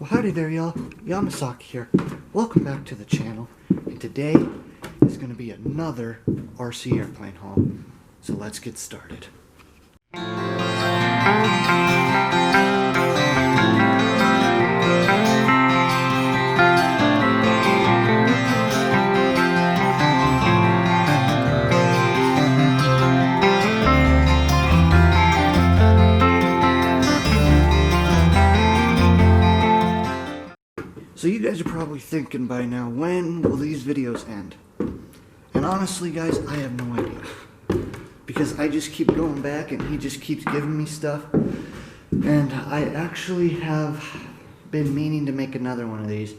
Well, howdy there, y'all. Yamasaki here. Welcome back to the channel. And today is going to be another RC airplane haul. So let's get started. So you guys are probably thinking by now, when will these videos end? And honestly guys, I have no idea. Because I just keep going back and he just keeps giving me stuff. And I actually have been meaning to make another one of these.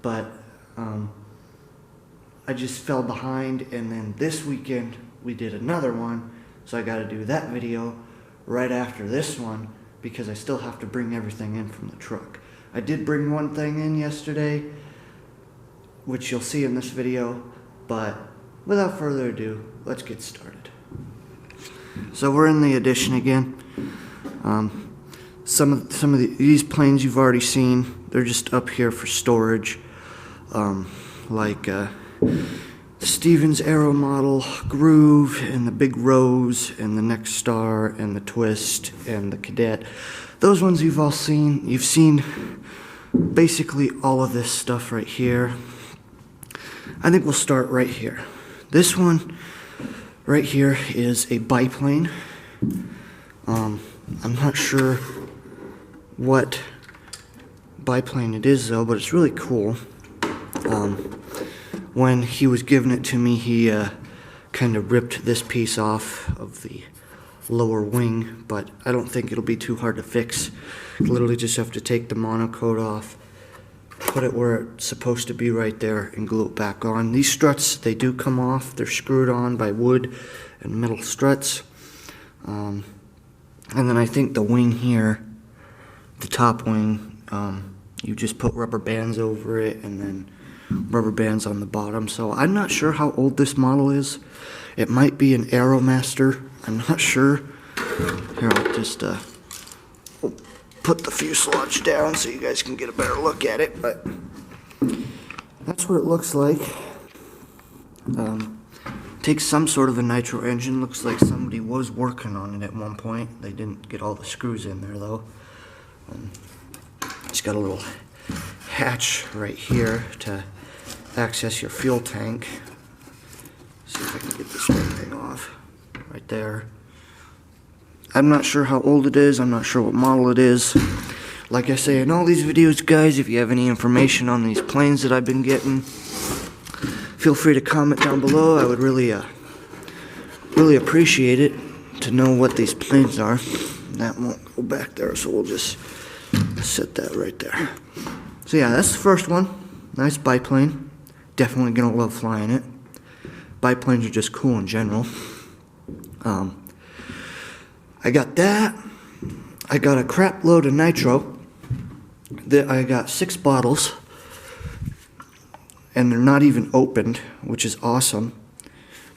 But I just fell behind, and then this weekend we did another one. So I gotta do that video right after this one because I still have to bring everything in from the truck. I did bring one thing in yesterday, which you'll see in this video, but without further ado, let's get started. So we're in the addition again. Some of these planes you've already seen. They're just up here for storage, like Stevens Aero model, Groove, and the Big Rose, and the Next Star, and the Twist, and the Cadet. Those ones you've all seen. You've seen basically all of this stuff right here. I think we'll start right here. This one right here is a biplane. I'm not sure what biplane it is though, but it's really cool. When he was giving it to me, he kind of ripped this piece off of the lower wing, but I don't think it'll be too hard to fix. Literally just have to take the monocoat off, put it where it's supposed to be right there, and glue it back on. These struts, they do come off. They're screwed on by wood and metal struts. And then I think the wing here, the top wing, you just put rubber bands over it and then rubber bands on the bottom. So I'm not sure how old this model is. It might be an Aeromaster. I'm not sure. Here, I'll just put the fuselage down so you guys can get a better look at it. But that's what it looks like. Takes some sort of a Nitro engine. Looks like somebody was working on it at one point. They didn't get all the screws in there though. It's got a little hatch right here to access your fuel tank. See if I can get this thing off. Right there. I'm not sure how old it is. I'm not sure what model it is. Like I say in all these videos, guys, if you have any information on these planes that I've been getting, feel free to comment down below. I would really appreciate it to know what these planes are. That won't go back there, so we'll just set that right there. So yeah, that's the first one. Nice biplane. Definitely gonna love flying it. Biplanes are just cool in general. I got that. I got a crap load of nitro. I got 6 bottles, and they're not even opened, which is awesome.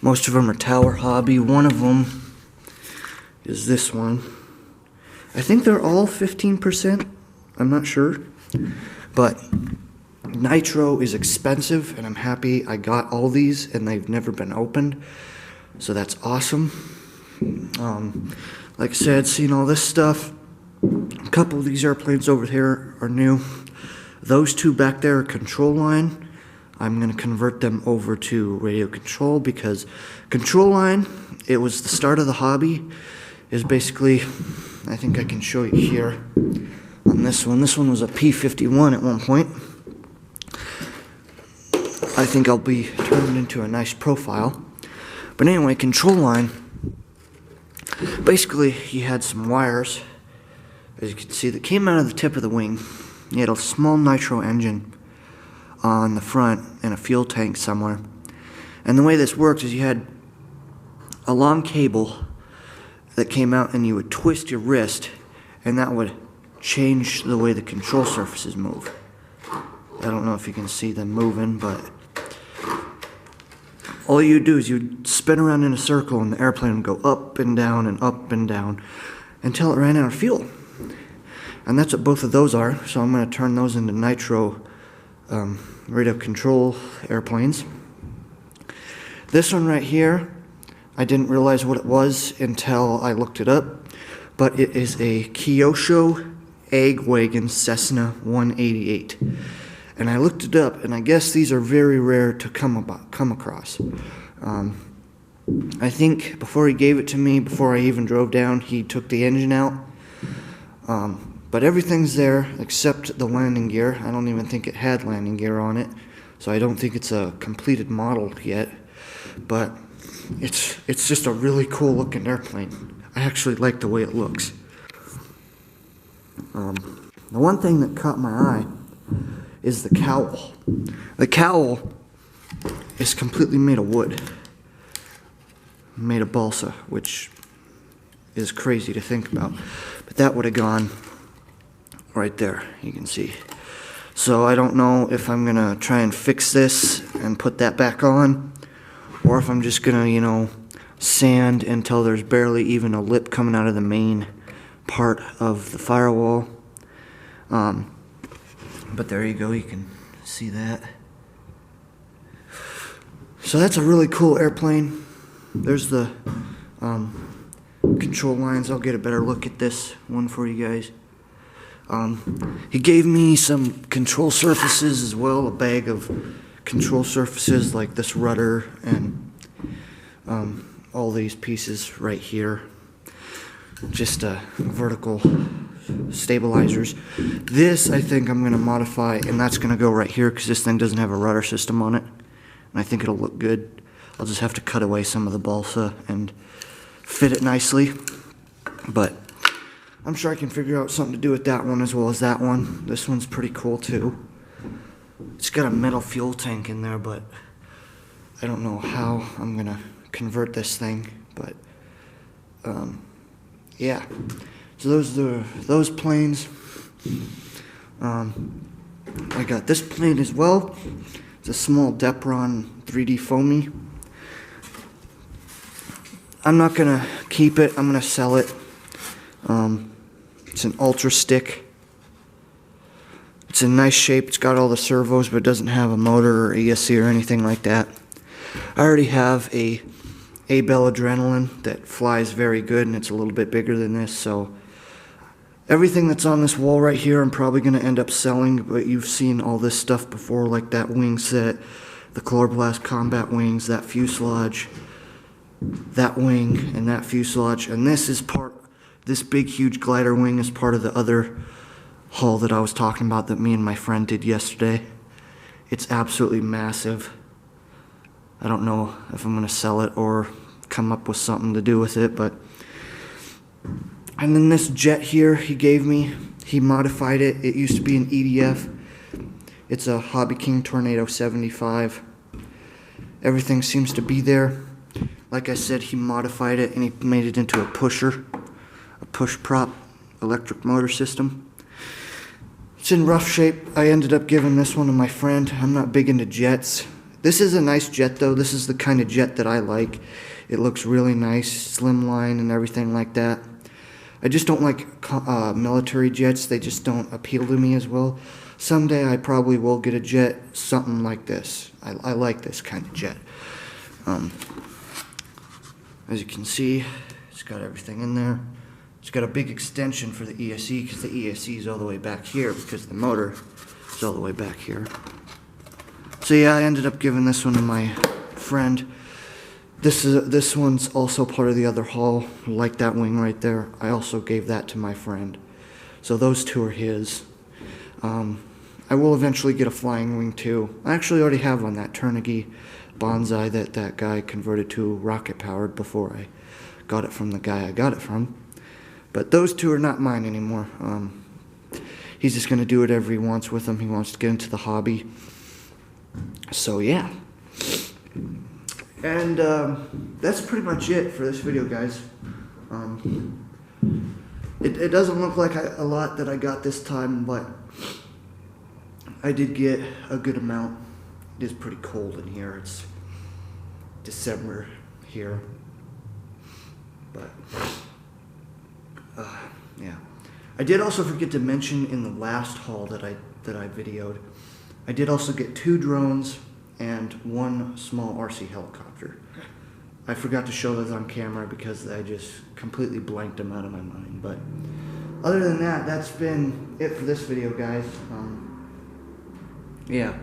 Most of them are Tower Hobby. One of them is this one. I think they're all 15%. I'm not sure, but nitro is expensive, and I'm happy I got all these, and they've never been opened, so that's awesome. Like I said, seen all this stuff. A couple of these airplanes over here are new. Those two back there are control line. I'm going to convert them over to radio control because control line, it was the start of the hobby. Is basically, I think I can show you here on this one. This one was a P51 at one point. I think I'll be turning it into a nice profile. But anyway, control line, basically he had some wires, as you can see, that came out of the tip of the wing. He had a small nitro engine on the front and a fuel tank somewhere. And the way this works is you had a long cable that came out, and you would twist your wrist, and that would change the way the control surfaces move. I don't know if you can see them moving, but all you do is you spin around in a circle, and the airplane would go up and down until it ran out of fuel. And that's what both of those are, so I'm going to turn those into Nitro rate of control airplanes. This one right here, I didn't realize what it was until I looked it up, but it is a Kyosho Wagon Cessna 188. And I looked it up, and I guess these are very rare to come across. I think before he gave it to me, before I even drove down, he took the engine out. But everything's there except the landing gear. I don't even think it had landing gear on it, so I don't think it's a completed model yet. But it's just a really cool looking airplane. I actually like the way it looks. The one thing that caught my eye is the cowl. The cowl is completely made of wood, made of balsa, which is crazy to think about. But that would have gone right there, you can see. So I don't know if I'm gonna try and fix this and put that back on, or if I'm just gonna, you know, sand until there's barely even a lip coming out of the main part of the firewall. But there you go, you can see that. So that's a really cool airplane. There's the control lines. I'll get a better look at this one for you guys. He gave me some control surfaces as well, a bag of control surfaces like this rudder and all these pieces right here. Just vertical stabilizers. This I think I'm going to modify, and that's going to go right here because this thing doesn't have a rudder system on it, and I think it'll look good. I'll just have to cut away some of the balsa and fit it nicely, but I'm sure I can figure out something to do with that one as well as that one. This one's pretty cool too. It's got a metal fuel tank in there, but I don't know how I'm going to convert this thing, but yeah. So those planes. I got this plane as well. It's a small Depron 3D foamy. I'm not gonna keep it. I'm gonna sell it. It's an Ultra Stick. It's in nice shape. It's got all the servos, but it doesn't have a motor or ESC or anything like that. I already have a Bell Adrenaline that flies very good, and it's a little bit bigger than this, so everything that's on this wall right here I'm probably going to end up selling, but you've seen all this stuff before, like that wing set, the Chloroplast combat wings, that fuselage, that wing, and that fuselage, and this big huge glider wing is part of the other haul that I was talking about that me and my friend did yesterday. It's absolutely massive. I don't know if I'm going to sell it or come up with something to do with it, but... And then this jet here he gave me, he modified it. It used to be an EDF. It's a Hobby King Tornado 75. Everything seems to be there. Like I said, he modified it and he made it into a pusher, a push prop electric motor system. It's in rough shape. I ended up giving this one to my friend. I'm not big into jets. This is a nice jet though. This is the kind of jet that I like. It looks really nice, slimline and everything like that. I just don't like military jets. They just don't appeal to me as well. Someday I probably will get a jet, something like this. I like this kind of jet. As you can see, it's got everything in there. It's got a big extension for the ESC because the ESC is all the way back here because the motor is all the way back here. So yeah, I ended up giving this one to my friend. This one's also part of the other haul, like that wing right there. I also gave that to my friend. So those two are his. I will eventually get a flying wing too. I actually already have one, that Turnagee Bonsai that guy converted to rocket powered before I got it from the guy I got it from. But those two are not mine anymore. He's just going to do whatever he wants with them. He wants to get into the hobby. So yeah. And that's pretty much it for this video, guys. It doesn't look like a lot that I got this time, but I did get a good amount. It is pretty cold in here. It's December here. But, yeah. I did also forget to mention in the last haul that I videoed, I did also get 2 drones and 1 small RC helicopter. I forgot to show those on camera because I just completely blanked them out of my mind. But other than that, that's been it for this video, guys. Yeah.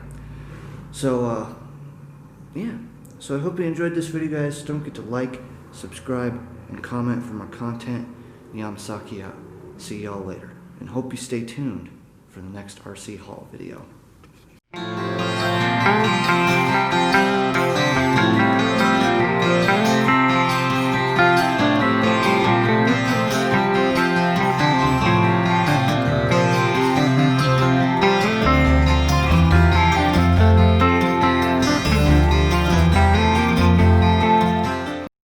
So, yeah. So I hope you enjoyed this video, guys. Don't forget to like, subscribe, and comment for more content. Yamasaki out. See y'all later. And hope you stay tuned for the next RC haul video.